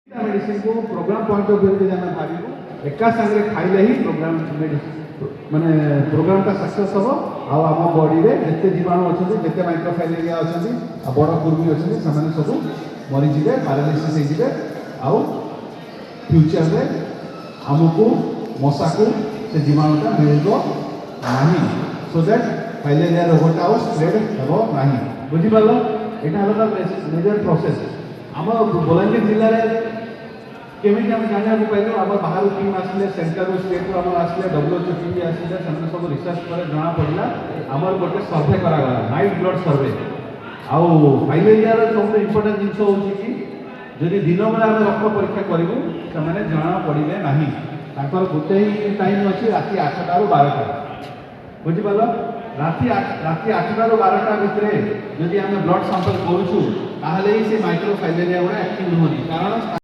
medicine को programme point of view से भावी एका संगे खाइले ही प्रोग्राम माने प्रोग्राम का सक्सेस हम आम बॉडी रे जिते जीवाणु अच्छा जिते माइक्रोफाइलेरिया अच्छा बड़ कुर्मी अच्छा से सब मरीजे पैरालिसिस हो फ्यूचर रे आमको मशा को से जीवाणुटा मिल ना सो दैट फाइलेरिया रोगटा और स्प्रेड हम ना बुझीपार यहाँ मेजर प्रोसेस आम बलांगीर जिले में केमी आम जाना पाइल आम बाहर टीम आसले सेंटर स्टेट आम आसले WHO टीम आसले सब रिसर्च पर जना पड़ा आमर गोटे सर्भे करागला नाइट ब्लड सर्भे आउ फाइलेरिया सब इम्पोर्टाट जिन हूँ कि जदि दिन बेला आम रक्त परीक्षा करूँ से जना पड़े ना गोटे ही टाइम अच्छी राति 8टा ରୁ 12टा बुझीपार राति 8टा ରୁ 12टा भितर जदि आम ब्लड सैंपल करूँ ताहले ही से माइक्रोफाइलेरिया गुड़ा एक्टिव नुहति कारण